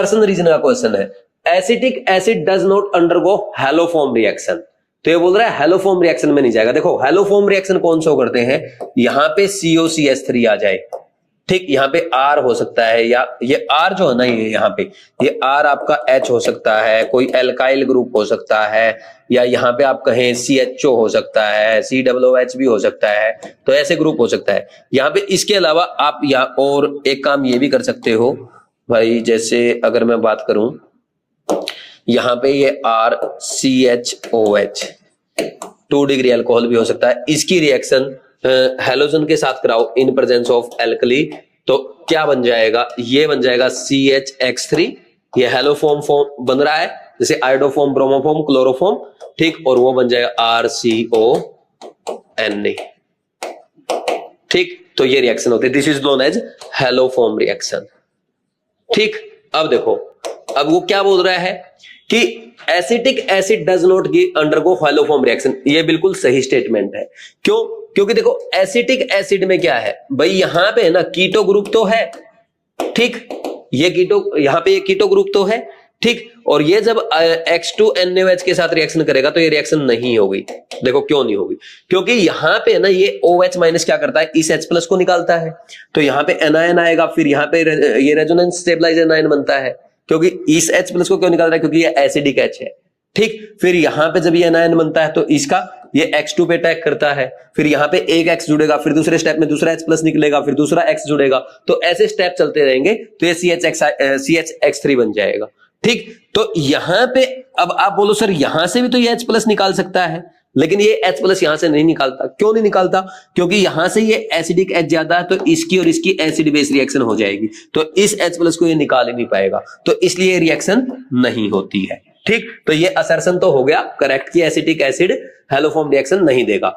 Assertion reason का question है, acetic acid does not undergo haloform reaction. तो ये बोल रहा है हैलोफॉर्म रिएक्शन में नहीं जाएगा। देखो हैलोफॉर्म रिएक्शन कौन सा करते हैं, यहां पे COCH3 आ जाए, ठीक, यहाँ पे R हो सकता है, या ये R जो है ना, ये यहाँ पे ये R आपका H हो सकता है, कोई एल्काइल ग्रुप हो सकता है, या यहाँ पे आप कहें CHO हो सकता है, COOH भी हो सकता है, तो ऐसे ग्रुप हो सकता है यहाँ पे। इसके अलावा आप या और एक काम ये भी कर सकते हो भाई, जैसे अगर मैं बात करूं यहाँ पे ये RCHOH 2 डिग्री अल्कोहल भी हो सकता है, इसकी रिएक्शन हैलोजन के साथ कराओ इन प्रेजेंस ऑफ एल्कली, तो क्या बन जाएगा, ये बन जाएगा CHX3, ये हैलोफॉर्म फॉर्म बन रहा है जैसे आयोडोफॉर्म, ब्रोमोफॉर्म, क्लोरोफॉर्म, ठीक, और वो बन जाएगा RCONA, ठीक। तो ये रिएक्शन होती है, this is known as haloform reaction, ठीक। अब देखो, अब वो क्या बोल रहा है कि acetic acid does not undergo haloform reaction. ये बिल्कुल सही स्टेटमेंट है। क्यों? क्योंकि देखो एसिटिक एसिड में क्या है भाई, यहां पे ना कीटो ग्रुप तो है, ठीक, ये कीटो, यहां पे ये कीटो ग्रुप तो है, ठीक, और ये जब H2NaOH के साथ रिएक्शन करेगा तो ये रिएक्शन नहीं होगी। देखो क्यों नहीं होगी, क्योंकि यहां पे ना ये OH माइनस क्या करता है, इस H प्लस को निकालता है, तो यहां पे एनायन आएगा, फिर यहां पे ये रेजोनेंस स्टेबलाइजर एनायन बनता है, क्योंकि इस H प्लस को क्यों निकाल रहा है, क्योंकि ये एसिडिक H है, ठीक। फिर यहां पे जब ये एनायन बनता है तो इसका ये X2 पे अटैक करता है, फिर यहां पे एक X जुड़ेगा, फिर दूसरे स्टेप में दूसरा H प्लस निकलेगा, फिर दूसरा X जुड़ेगा, तो ऐसे स्टेप चलते रहेंगे, तो ये CHX3 बन जाएगा, ठीक। तो यहां पे अब आप बोलो सर यहां से भी तो ये H प्लस निकाल सकता है, लेकिन ये H प्लस यहां से नहीं निकालता। क्यों नहीं निकालता? क्योंकि यहां से ये एसिडिक H ज्यादा है, तो इसकी और इसकी एसिड बेस रिएक्शन हो जाएगी, तो इस H प्लस को ये निकाल ही नहीं पाएगा, तो इसलिए रिएक्शन नहीं होती है, ठीक। तो ये असर्शन तो हो गया करेक्ट कि एसिटिक एसिड हैलोफॉर्म रिएक्शन नहीं देगा।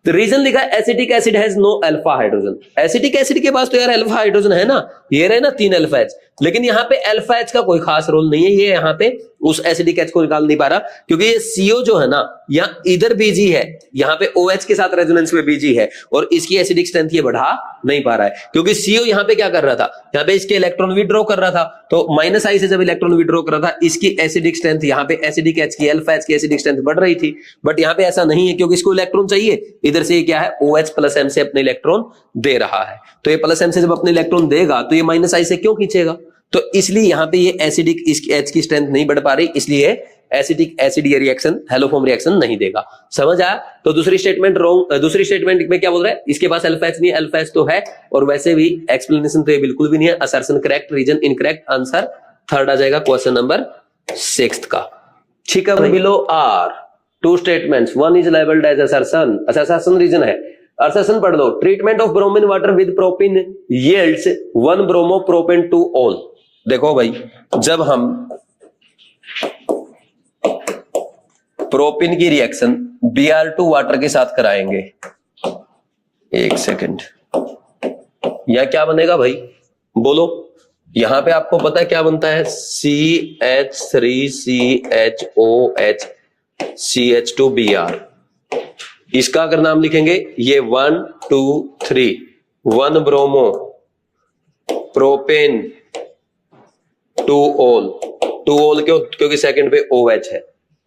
तो रीजन लिखा है acetic acid has no alpha hydrogen. Acetic acid के पास तो यार अल्फा हाइड्रोजन है ना, ये रहे ना 3 अल्फा H, लेकिन यहाँ पे अल्फा H का कोई खास रोल नहीं है, ये यहाँ पे उस एसिडिक H को निकाल नहीं पा रहा, क्योंकि ये CO जो है ना यहाँ इधर बीजी है, यहाँ पे OH के साथ रेजोनेंस में बीजी है, और इसकी एसिडिक स्ट्रेंथ ये बढ़ा नहीं पा रहा है, क्योंकि CO यहाँ पे क्या कर रहा था, यहाँ पे इसके इलेक्ट्रॉन विड्रॉ कर रहा था, तो -I से जब इलेक्ट्रॉन विड्रॉ कर रहा था, इसकी एसिडिक स्ट्रेंथ यहाँ पे एसिडिक H की अल्फा H की एसिडिक स्ट्रेंथ बढ़ रही थी, बट यहाँ पे ऐसा नहीं है, क्योंकि इसको इलेक्ट्रॉन चाहिए, इधर से क्या है OH प्लस M से अपने इलेक्ट्रॉन दे रहा है, तो ये प्लस M से जब अपने इलेक्ट्रॉन देगा तो ये -I से क्यों खींचेगा, तो इसलिए यहाँ पे ये एसिडिक इसकी H की स्ट्रेंथ नहीं बढ़ पा रही, इसलिए एसिडिक एसिड ये रिएक्शन हैलोफॉर्म रिएक्शन नहीं देगा। समझ आया? तो दूसरी स्टेटमेंट रॉन्ग, दूसरी स्टेटमेंट में क्या बोल रहा है, इसके पास अल्फा H नहीं, अल्फा H तो है, और वैसे भी एक्सप्लेनेशन तो ये बिल्कुल भी नहीं है। Assertion correct, reason incorrect, answer third आ जाएगा क्वेश्चन नंबर 6 का, ठीक है। Below are 2 statements, one is labelled as assertion, assertion reason है, असर्शन पढ़ लो। Treatment of bromine water with propyne yields 1 bromo propane two ol. देखो भाई, जब हम प्रोपिन की रिएक्शन Br2 वाटर के साथ कराएंगे, एक सेकंड, यह क्या बनेगा भाई बोलो, यहां पे आपको पता है क्या बनता है, CH3CHOH CH2Br। इसका अगर नाम लिखेंगे ये 1 2 3 1 ब्रोमो प्रोपेन टू ऑल क्यों, क्योंकि सेकंड पे OH है,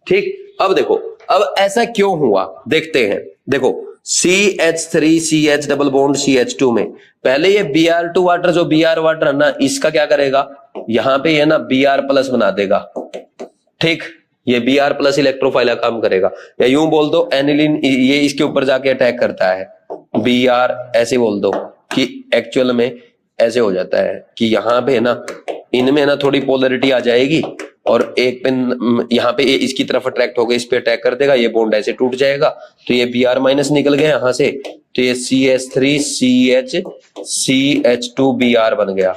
ठीक। अब देखो, अब ऐसा क्यों हुआ देखते हैं। देखो CH3CH डबल बॉन्ड CH2 में पहले ये Br2 वाटर, जो Br वाटर है ना, इसका क्या करेगा, यहां पे ये ना Br प्लस बना देगा, ठीक, ये Br प्लस इलेक्ट्रोफाइल काम करेगा, या यूं बोल दो एनिलीन ये इसके ऊपर जाके अटैक करता है, Br ऐसे बोल दो कि एक्चुअल में ऐसे हो जाता है कि यहाँ पे ना इनमें ना थोड़ी पोलरिटी आ जाएगी, और एक पेन यहाँ पे इसकी तरफ अट्रैक्ट होगा, इस पे अटैक कर देगा, ये बॉन्ड ऐसे टूट जाएगा, तो ये Br माइनस निकल गया यहाँ से, तो ये CH3CH CH2Br बन गया,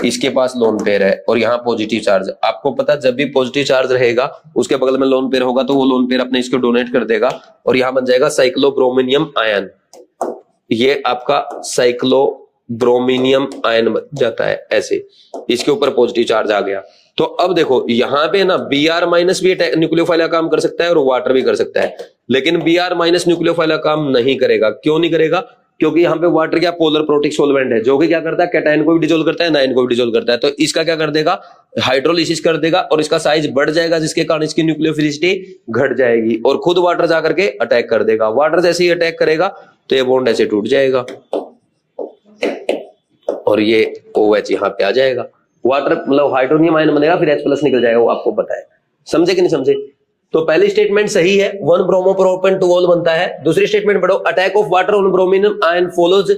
इसके पास लोन पेयर है, और यहाँ पॉजिटिव चार्ज। आपको पता जब भी पॉजिटिव चार्ज रहेगा उसके बगल में लोन पेयर होगा, तो वो लोन पेयर अपने इसको डोनेट कर देगा, और यहाँ बन जाएगा साइक्लोब्रोमिनियम आयन, ये आपका साइक्लोब्रोमिनियम आयन बन जाता है ऐसे, इसके ऊपर पॉजिटिव चार्ज आ गया। तो अब देखो यहाँ पे ना Br माइनस भी न्यूक्लियोफाइल काम कर सकता है और वाटर भी कर सकता है, लेकिन Br माइनस न्यूक्लियोफाइल काम नहीं करेगा। क्यों नहीं करेगा? क्योंकि यहाँ पे वाटर क्या पोलर प्रोटिक सॉल्वेंट है, जो कि क्या करता है, कैटायन को भी डिसॉल्व करता है, नाइन को भी डिसॉल्व करता है। तो इसका क्या कर देगा, हाइड्रोलिसिस कर देगा और इसका साइज बढ़ जाएगा, जिसके कारण इसकी न्यूक्लियोफिलिसिटी घट जाएगी और खुद वाटर जाकर के अटैक कर देगा। वाटर जैसे ही अटैक करेगा तो ये बॉन्ड ऐसे टूट जाएगा और ये OH यहाँ पे आ जाएगा। वाटर मतलब हाइड्रोनियम आयन बनेगा, फिर H+ निकल जाएगा, वो आपको पता है। समझे कि नहीं समझे? तो पहली स्टेटमेंट सही है, 1 ब्रोमोप्रोपेन 2 ऑल बनता है। दूसरी स्टेटमेंट पढ़ो, attack of water on bromonium ion follows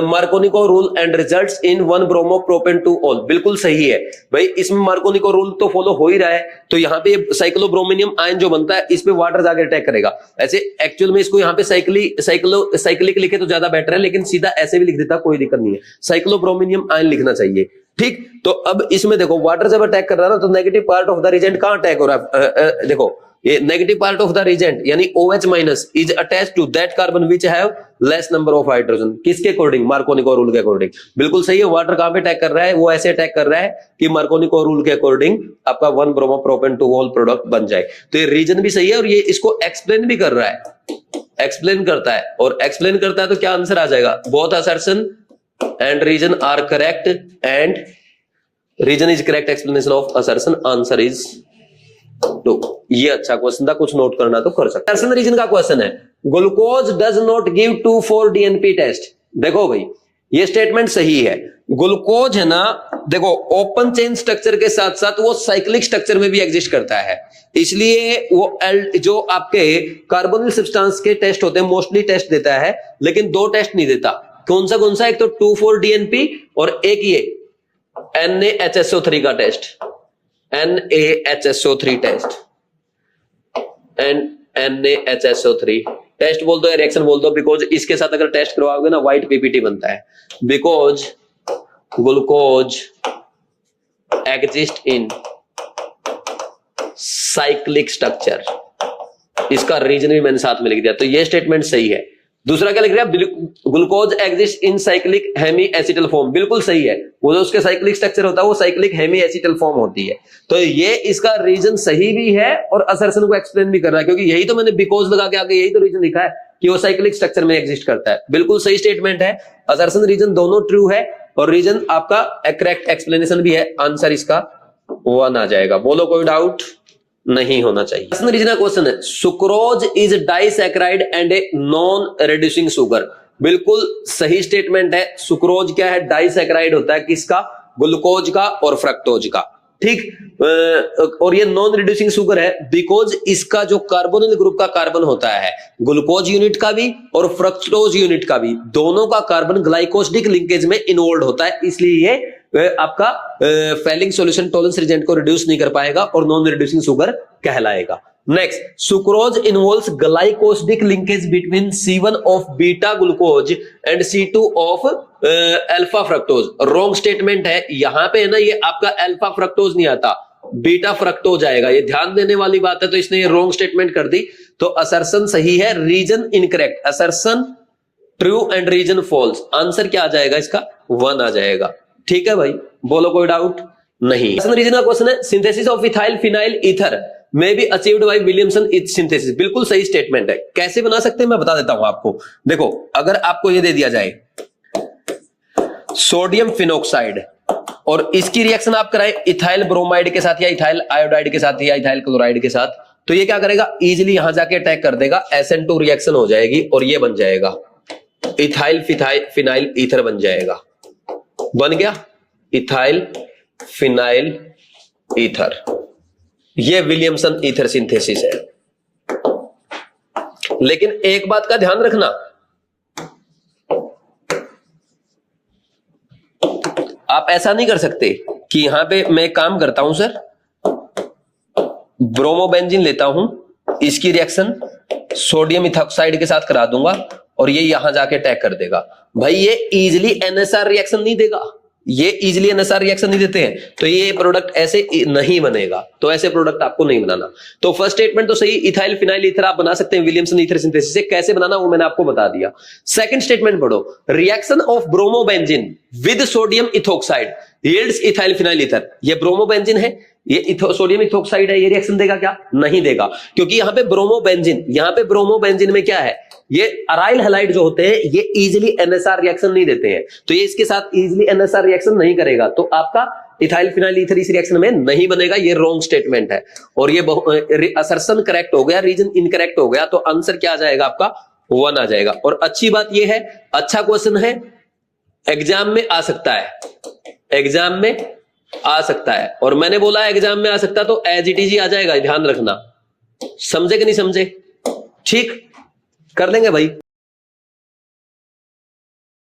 Markovnikov rule and results in 1 bromopropane 2 ol. बिल्कुल सही है भाई, इसमें मार्कोनिको रूल तो फॉलो हो ही रहा है। तो यहाँ पे साइक्लोब्रोमिनियम आयन जो बनता है, इस पे वाटर जाकर अटैक करेगा। ऐसे एक्चुअल में इसको यहाँ पे साइक्लिक लिखे तो ज्यादा बेटर है, लेकिन सीधा ऐसे भी लिख देता कोई दिक्कत नहीं है, साइक्लोब्रोमिनियम आयन लिखना चाहिए। ठीक, तो अब इसमें देखो वाटर जब अटैक कर रहा है ना, तो negative part of the reagent कहां अटैक हो रहा है, देखो ये negative part of the reagent यानी OH- is attached to that carbon which have less number of hydrogen. किसके अकॉर्डिंग? मार्कोनिको रूल के अकॉर्डिंग। बिल्कुल सही है। वाटर कहां पे अटैक कर रहा है? वो ऐसे अटैक कर रहा है कि मार्कोनिको रूल के अकॉर्डिंग आपका 1 ब्रोमोप्रोपेन 2 ऑल प्रोडक्ट बन जाए। तो ये रीजन भी सही है और ये इसको एक्सप्लेन भी कर रहा है, एक्सप्लेन करता है। और एक्सप्लेन करता है तो क्या आंसर आ जाएगा? Both assertion and reason are correct and reason is correct explanation of assertion, answer is 2। ये अच्छा क्वेश्चन था, कुछ नोट करना तो कर सकते। असर्शन रीजन का क्वेश्चन है, glucose does not give 2,4 DNP test. देखो भाई ये स्टेटमेंट सही है। ग्लूकोज है ना, देखो ओपन चेन स्ट्रक्चर के साथ साथ वो साइक्लिक स्ट्रक्चर में भी एग्जिस्ट करता है, इसलिए वो जो आपके कार्बोनिल सब्सटेंस के टेस्ट होते हैं मोस्टली टेस्ट देता है, लेकिन 2 टेस्ट नहीं देता। कौन सा? एक तो 2,4 DNP और एक ये NaHSO3 का test, NaHSO3 test, NaHSO3 test बोल दो या रिएक्शन बोल दो, बिकॉज इसके साथ अगर टेस्ट करवाओगे ना व्हाइट PPT बनता है। Because glucose exist in cyclic structure, इसका रीजन भी मैंने साथ में लिख दिया, तो ये स्टेटमेंट सही है। दूसरा क्या लिख रहा है? Glucose exist in cyclic hemi acetal form. बिल्कुल सही है, वो जो उसके साइक्लिक स्ट्रक्चर होता है वो साइक्लिक हेमी एसिटल फॉर्म होती है। तो ये इसका रीजन सही भी है और असर्शन को एक्सप्लेन भी कर रहा है, क्योंकि यही तो मैंने बिकॉज लगा के आगे यही तो रीजन लिखा है कि वो साइक्लिक स्ट्रक्चर में एग्जिस्ट करता है। बिल्कुल सही स्टेटमेंट है, असर्शन रीजन दोनों ट्रू है और रीजन आपका करेक्ट एक्सप्लेनेशन भी है। आंसर इसका 1 आ जाएगा। बोलो कोई डाउट नहीं होना चाहिए। रीजन का क्वेश्चन है, sucrose is disaccharide and a non reducing sugar. बिल्कुल सही स्टेटमेंट है। सुक्रोज क्या है? डाइसैकेराइड होता है किसका? ग्लूकोज का और फ्रक्टोज का। ठीक, और ये नॉन रिड्यूसिंग शुगर है बिकॉज इसका जो कार्बोनिल ग्रुप का कार्बन होता है, ग्लूकोज यूनिट का भी और फ्रक्टोज यूनिट का भी, दोनों का कार्बन ग्लाइकोसिडिक लिंकेज में इन्वॉल्व होता है, इसलिए ये आपका फेलिंग सॉल्यूशन टॉलरेंस रिजेंट को रिड्यूस नहीं कर पाएगा और नॉन रिड्यूसिंग शुगर कहलाएगा। Next, sucrose involves glycosidic linkage between C1 of beta glucose and C2 of alpha fructose. Wrong statement है यहां पे, है ना, ये आपका अल्फा फ्रक्टोज नहीं आता, बीटा फ्रक्टोज आएगा। ये ध्यान देने वाली बात है, तो इसने ये रॉन्ग स्टेटमेंट कर दी। तो असर्शन सही है, reason incorrect. Assertion true and reason false. Answer क्या आ जाएगा इसका? 1 आ जाएगा। ठीक है भाई, बोलो कोई डाउट नहीं। रीजन का क्वेश्चन है, synthesis of ethyl phenyl ether में be achieved by Williamson synthesis. बिल्कुल सही स्टेटमेंट है। कैसे बना सकते हैं मैं बता देता हूं आपको। देखो, अगर आपको ये दे दिया जाए सोडियम फिनोक्साइड और इसकी रिएक्शन आप कराएं इथाइल ब्रोमाइड के साथ या इथाइल आयोडाइड के साथ या इथाइल क्लोराइड के साथ, तो ये क्या करेगा? इजीली यहां जाके अटैक कर देगा, SN2 रिएक्शन हो जाएगी और ये बन जाएगा इथाइल फिनाइल ईथर बन जाएगा। बन गया इथाइल फिनाइल ईथर। ये विलियमसन ईथर सिंथेसिस है। लेकिन एक बात का ध्यान रखना, आप ऐसा नहीं कर सकते कि यहां पे मैं काम करता हूं सर, ब्रोमोबेंजीन लेता हूं, इसकी रिएक्शन सोडियम इथॉक्साइड के साथ करा दूंगा और ये यहां जाके अटैक कर देगा। भाई ये इजीली NSR रिएक्शन नहीं देगा, ये इजीली NSR रिएक्शन नहीं देते हैं, तो ये प्रोडक्ट ऐसे नहीं बनेगा। तो ऐसे प्रोडक्ट आपको नहीं बनाना। तो फर्स्ट स्टेटमेंट तो सही, इथाइल फिनाइल ईथर आप बना सकते हैं विलियमसन ईथर सिंथेसिस से। कैसे बनाना वो मैंने आपको बता दिया। सेकंड स्टेटमेंट पढ़ो, reaction of bromobenzene with sodium ethoxide. Yields ethyl phenyl ether. ये ब्रोमोबेंजीन है, ये सोडियम इथोक्साइड है, ये रिएक्शन देगा क्या? नहीं देगा, क्योंकि यहां पे ब्रोमोबेंजीन में क्या है, ये अराइल हैलाइड जो होते हैं ये इजीली एनएसआर रिएक्शन नहीं देते हैं, तो ये इसके साथ इजीली एनएसआर रिएक्शन नहीं करेगा, तो आपका इथाइल फिनाइल ईथर इस रिएक्शन में नहीं बनेगा। ये रॉन्ग स्टेटमेंट है और ये असर्शन करेक्ट हो गया, रीजन इनकरेक्ट हो गया, तो आंसर क्या आ जाएगा आपका? 1 आ जाएगा। और अच्छी बात ये है, अच्छा क्वेश्चन है, एग्जाम में आ सकता है, एग्जाम में आ सकता है, और मैंने बोला एग्जाम में आ सकता है तो एज इट इज ही आ जाएगा, ध्यान रखना। समझे कि नहीं समझे? ठीक, कर लेंगे भाई।